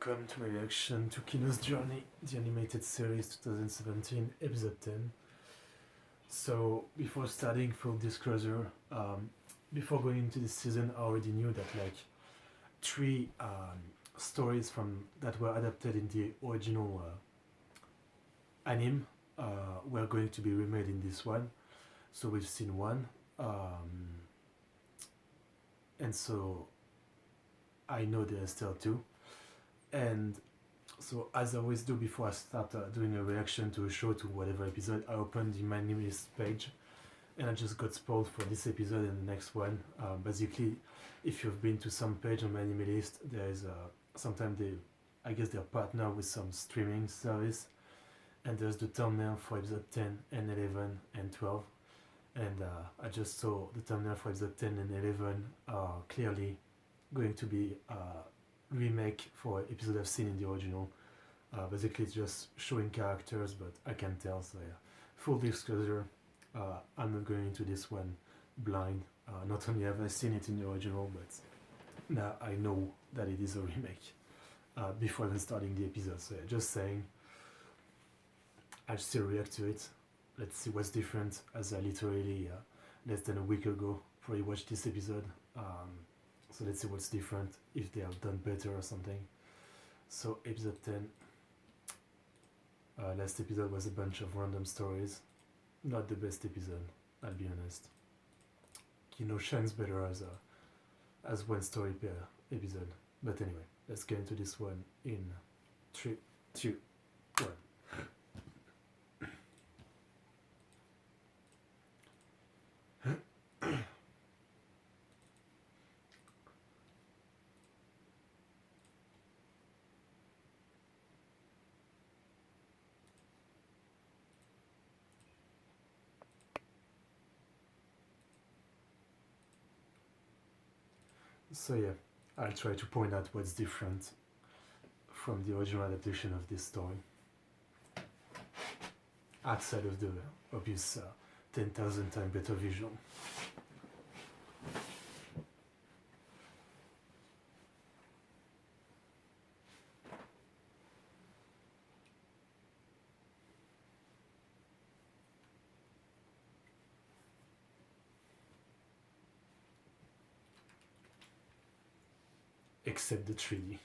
welcome to my reaction to Kino's Journey, the animated series 2017, episode 10. So, before starting full disclosure, before going into this season, I already knew that like three stories from that were adapted in the original anime were going to be remade in this one. So we've seen one, and so I know there are still two. And so, as I always do before I start doing a reaction to a show, to whatever episode, I opened the My Name List page and I just got spoiled for this episode and the next one. Basically, if you've been to some page on My Name List, there is sometimes I guess they're partnered with some streaming service, and there's the thumbnail for episode 10 and 11 and 12. And I just saw the thumbnail for episode 10 and 11 are clearly going to be remake for episode I've seen in the original. Basically it's just showing characters, but I can tell, so yeah. Full disclosure, I'm not going into this one blind. Not only have I seen it in the original, but now I know that it is a remake before even starting the episode. So yeah, just saying, I'll still react to it. Let's see what's different, as I literally less than a week ago probably watched this episode. So let's see what's different, if they have done better or something. So episode 10. Last episode was a bunch of random stories. Not the best episode, I'll be honest. Kino shines better as one story per episode. But anyway, let's get into this one in 3, 2, 1. So yeah, I'll try to point out what's different from the original adaptation of this story, outside of the obvious 10,000 times better visual. Except the 3D.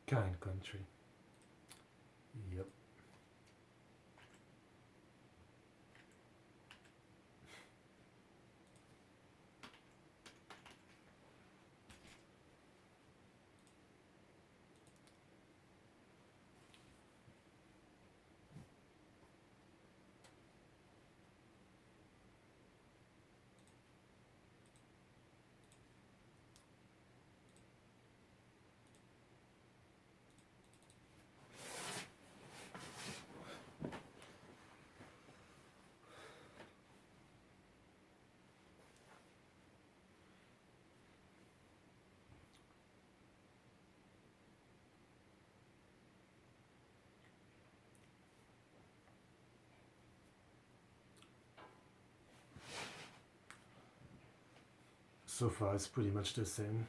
Kind country. Yep. So far it's pretty much the same.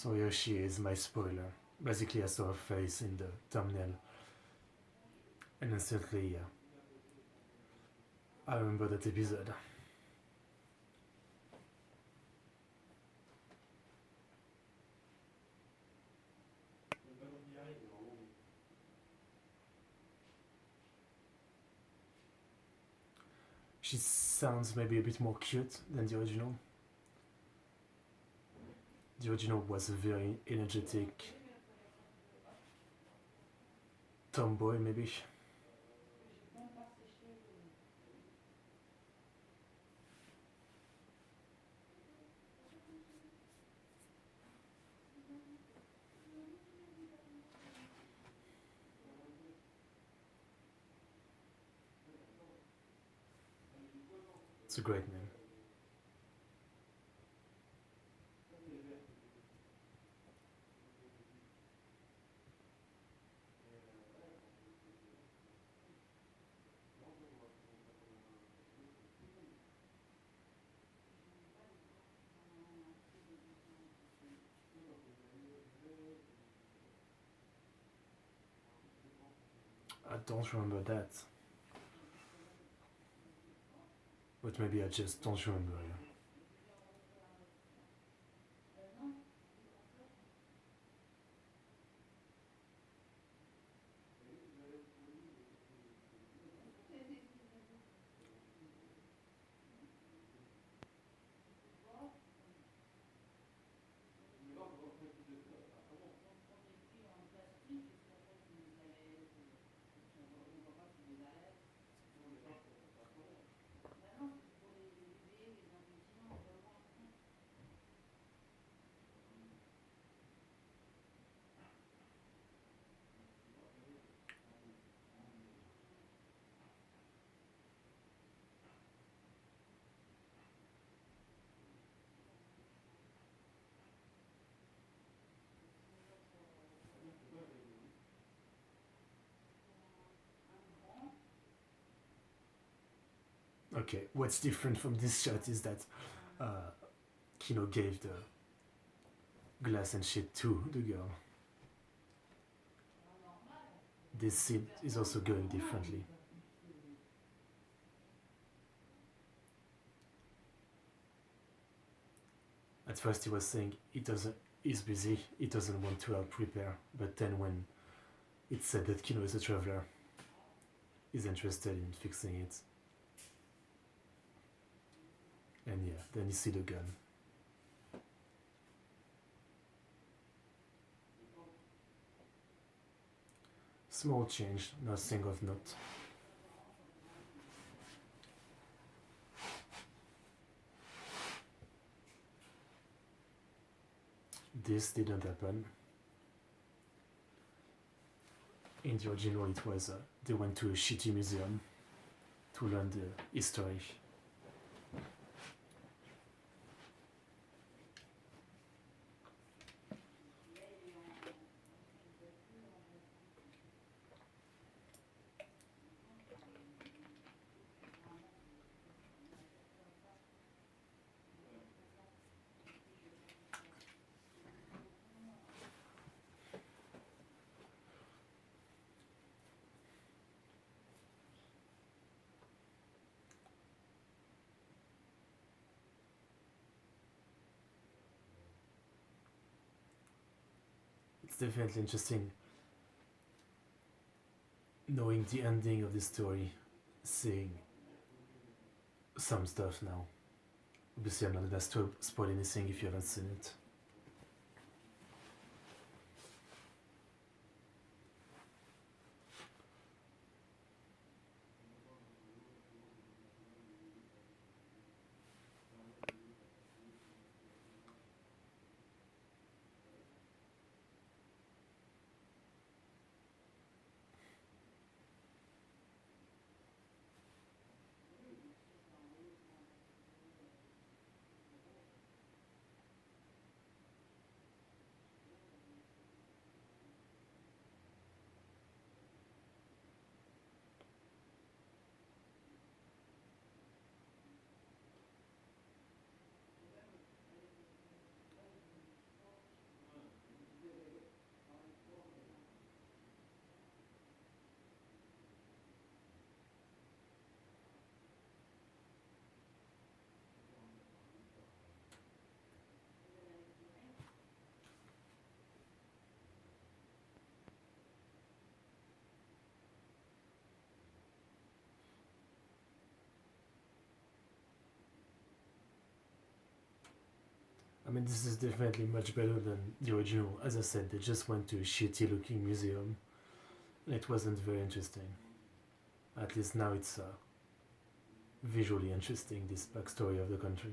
So here she is, my spoiler. Basically, I saw her face in the thumbnail, and instantly, I remember that episode. She sounds maybe a bit more cute than the original. The original was a very energetic tomboy, maybe. It's a great name. I don't remember that, but maybe I just don't remember. Okay, what's different from this shot is that Kino gave the glass and shit to the girl. This scene is also going differently. At first he was saying he's busy, he doesn't want to help repair, but then when it said that Kino is a traveler, he's interested in fixing it. And yeah, then you see the gun. Small change, nothing of note. This didn't happen. In the original, it was they went to a shitty museum to learn the history. It's definitely interesting knowing the ending of the story, seeing some stuff now. Obviously, I'm not gonna spoil anything if you haven't seen it. I mean, this is definitely much better than the original. As I said, they just went to a shitty looking museum. And it wasn't very interesting. At least now it's visually interesting, this backstory of the country.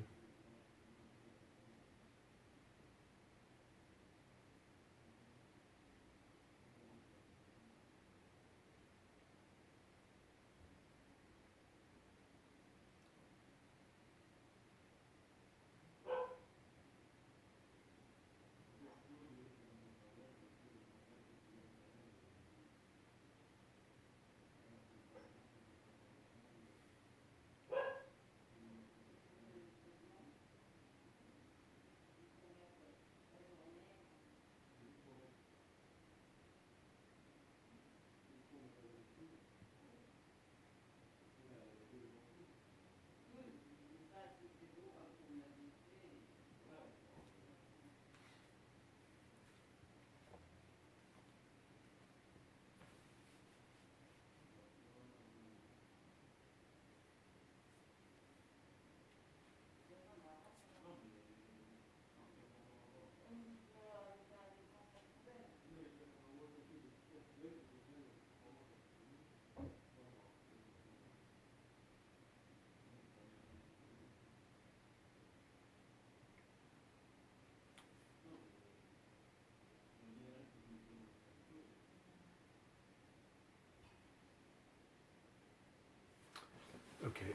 Okay,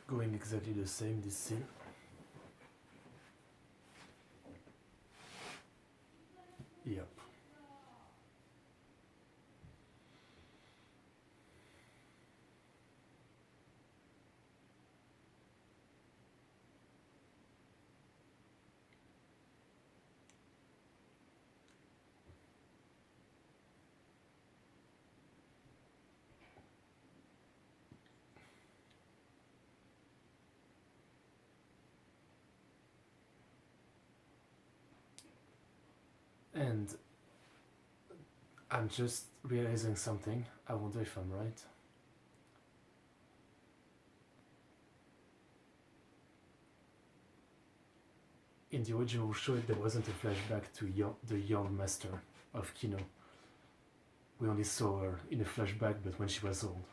going exactly the same, this scene. Yep. And I'm just realizing something. I wonder if I'm right. In the original show, there wasn't a flashback to the young master of Kino. We only saw her in a flashback, but when she was old.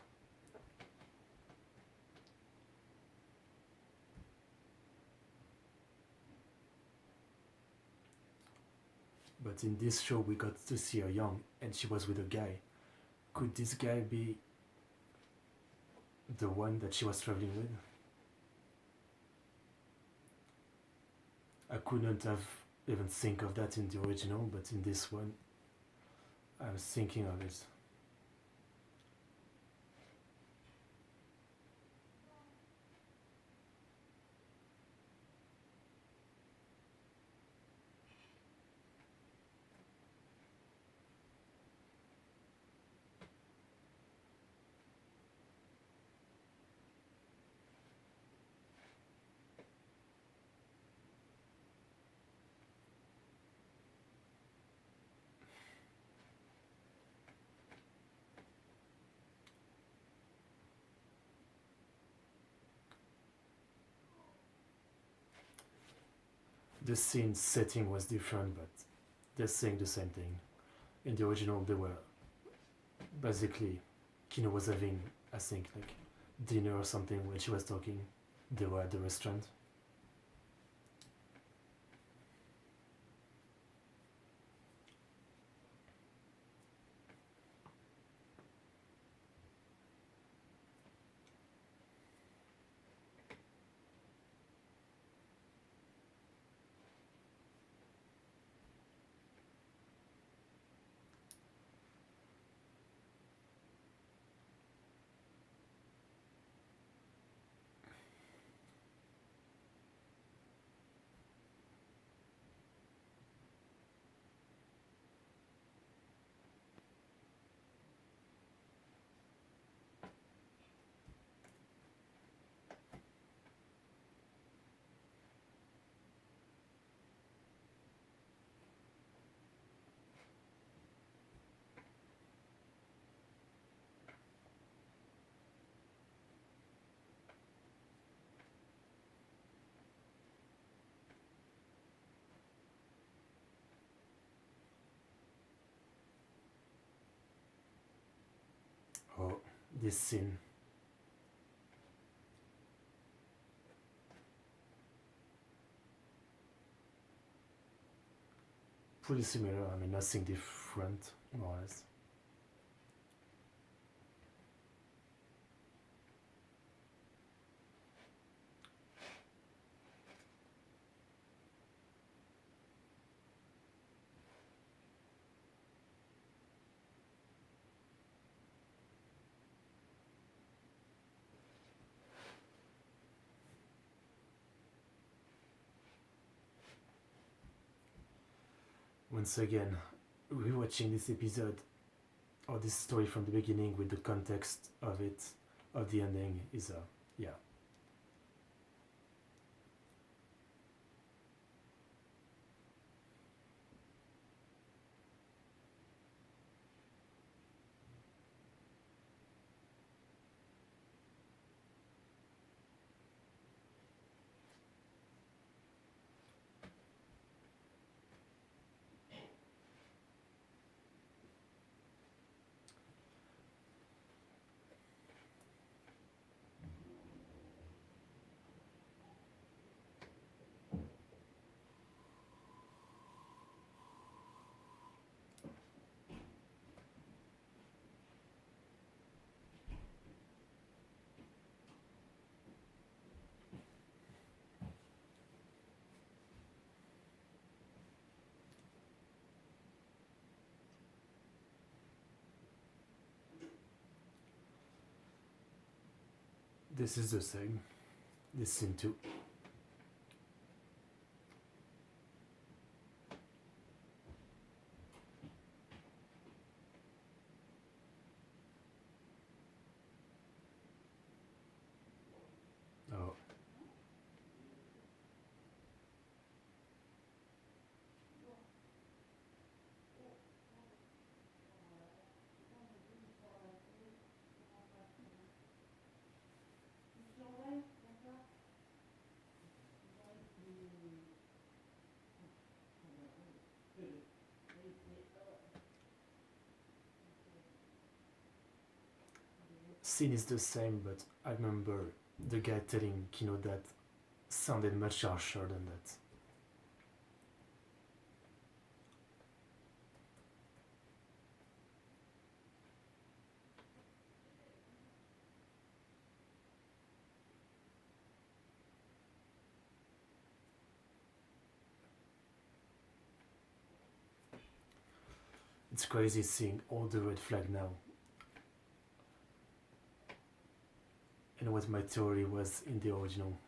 But in this show, we got to see her young, and she was with a guy. Could this guy be the one that she was traveling with? I couldn't have even think of that in the original, but in this one, I'm thinking of it. The scene setting was different, but they're saying the same thing. In the original, they were basically, Kino was having, I think, like dinner or something when she was talking. They were at the restaurant. this scene. Pretty similar, I mean, nothing different, more or less. Once again, rewatching this episode or this story from the beginning with the context of it, of the ending, is yeah. This is the same. This scene too. Oh. Scene is the same, but I remember the guy telling Kino that sounded much harsher than that. It's crazy seeing all the red flag now. And what my theory was in the original.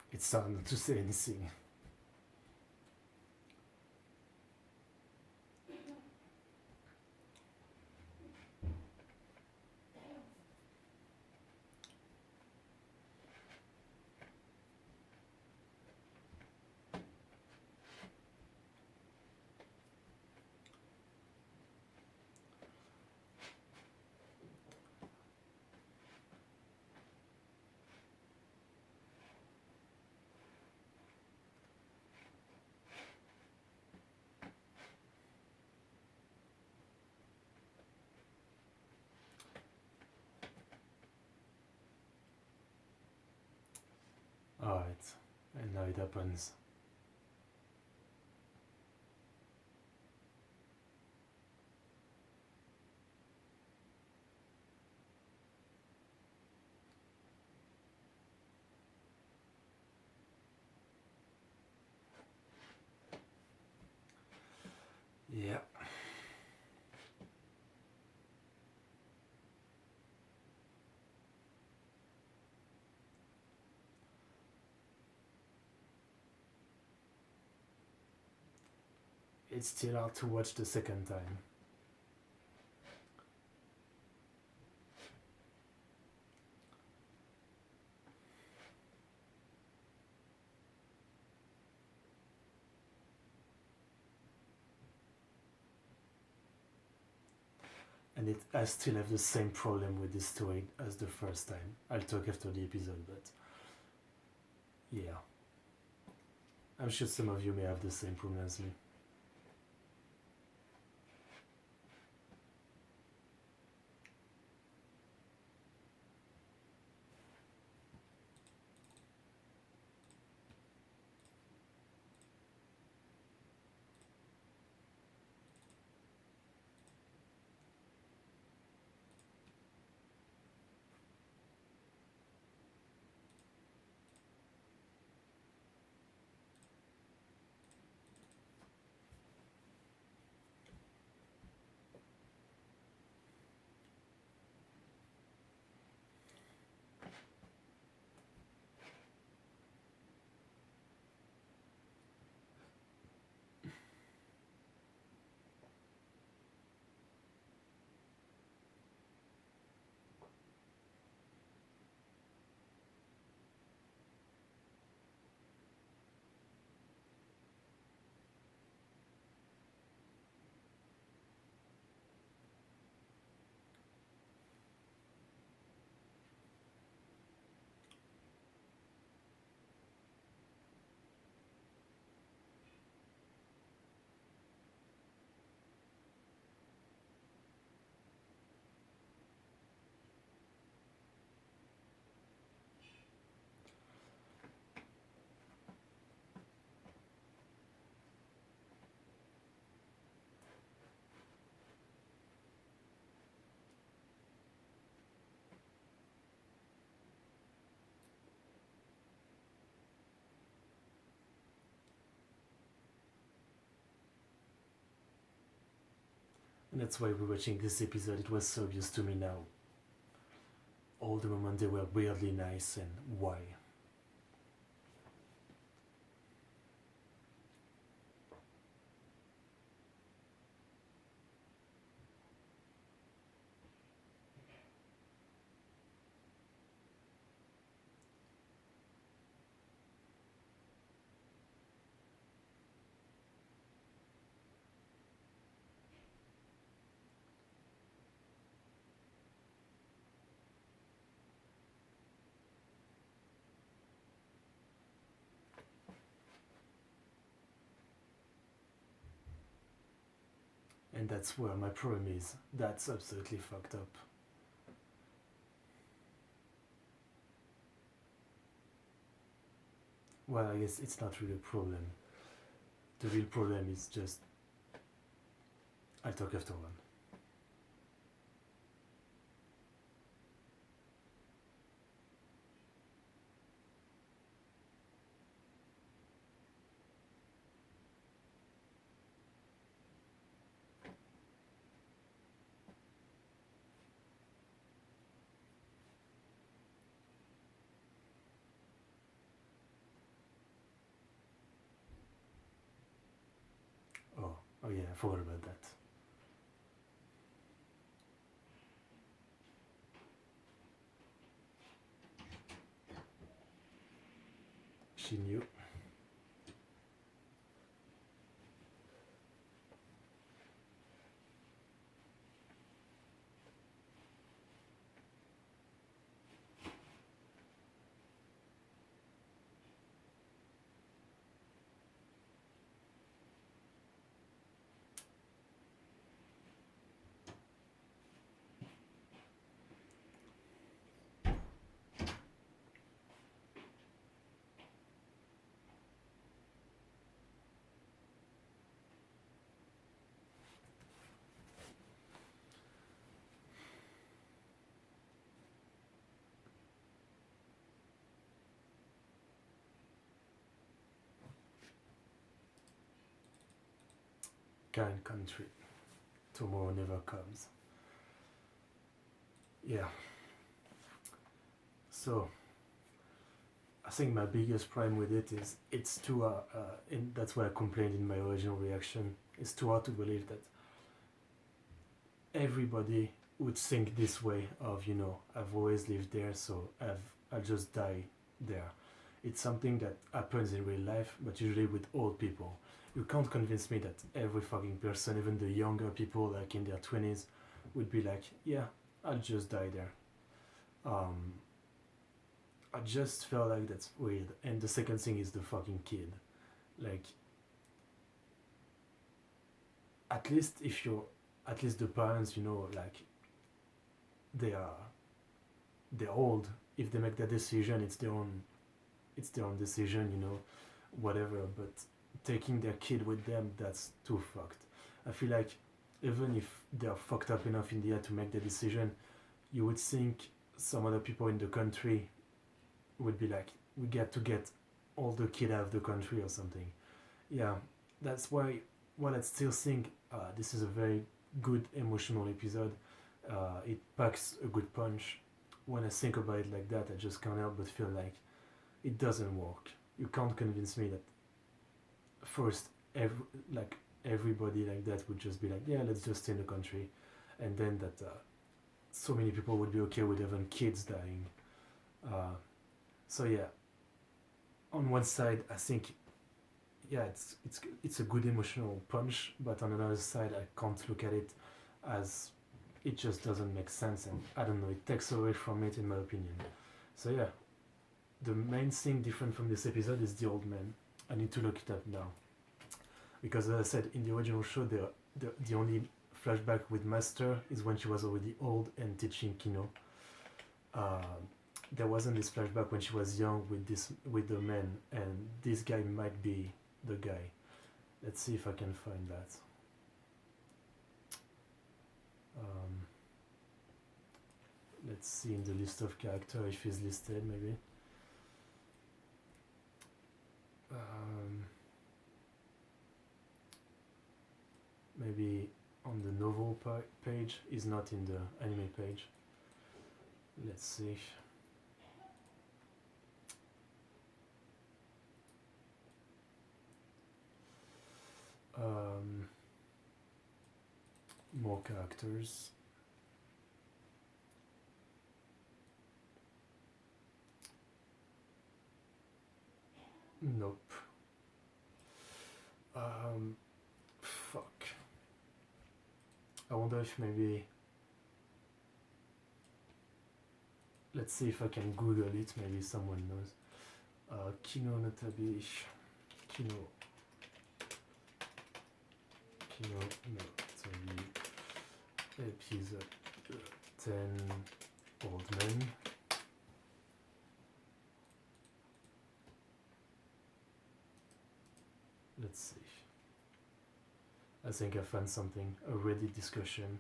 It's hard not to say anything. Alright, and now it happens. Yeah. It's still hard to watch the second time. and I still have the same problem with this story as the first time. I'll talk after the episode, but yeah, I'm sure some of you may have the same problem as me. And that's why we're watching this episode. It was so obvious to me now. All the moments they were weirdly nice, and why. And that's where my problem is. That's absolutely fucked up. Well, I guess it's not really a problem. The real problem is just. I'll talk after one. Oh yeah, I forgot about that. She knew. Kind country. Tomorrow never comes. Yeah. So, I think my biggest problem with it is it's too, and that's why I complained in my original reaction. It's too hard to believe that everybody would think this way of, I've always lived there, so I'll just die there. It's something that happens in real life, but usually with old people. You can't convince me that every fucking person, even the younger people, like in their 20s, would be like, yeah, I'll just die there. Um, I just felt like that's weird. And the second thing is the fucking kid. Like, at least if you're, at least the parents, like they are, they're old. If they make that decision, it's their own decision, whatever. But taking their kid with them, that's too fucked. I feel like even if they're fucked up enough in the head to make the decision, you would think some other people in the country would be like, we get all the kid out of the country or something. Yeah, that's why. While I still think this is a very good emotional episode, it packs a good punch. When I think about it like that, I just can't help but feel like it doesn't work. You can't convince me that first, like everybody like that would just be like, yeah, let's just stay in the country, and then that so many people would be okay with even kids dying. Uh, so yeah, on one side, I think yeah, it's a good emotional punch, but on another side, I can't look at it as it just doesn't make sense, and I don't know, it takes away from it in my opinion. So yeah, the main thing different from this episode is the old man. I need to look it up now because as I said in the original show, the only flashback with Master is when she was already old and teaching Kino. Uh, there wasn't this flashback when she was young with the man, and this guy might be the guy. Let's see if I can find that. Um, let's see in the list of characters if he's listed, maybe. Maybe on the novel page, is not in the anime page. Let's see. More characters. Nope. Fuck. I wonder if maybe. Let's see if I can Google it. Maybe someone knows. Kino no Tabi. Kino no Tabi. Episode 10. Old Men. Let's see. I think I found something. A Reddit discussion.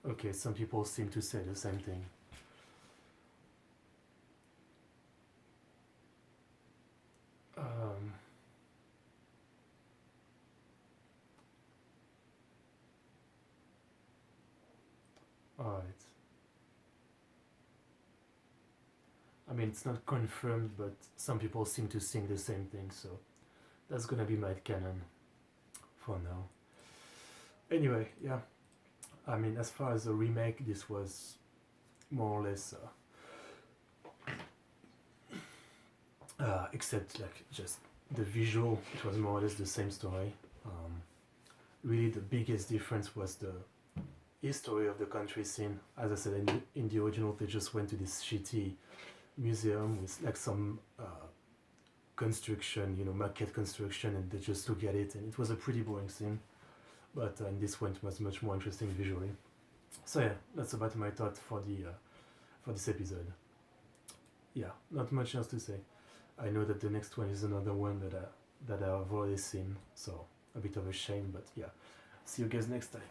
Okay, some people seem to say the same thing. Alright. I mean, it's not confirmed, but some people seem to think the same thing, so that's gonna be my canon for now. Anyway, yeah. I mean, as far as the remake, this was more or less, except like just the visual, it was more or less the same story. Really, the biggest difference was the history of the country scene. As I said, in the original, they just went to this shitty museum with like some construction, maquette construction, and they just look at it, and it was a pretty boring scene. But in this one, it was much more interesting visually. So yeah, that's about my thought for this episode. Yeah, not much else to say. I know that the next one is another one that I've already seen, so a bit of a shame, but yeah. See you guys next time.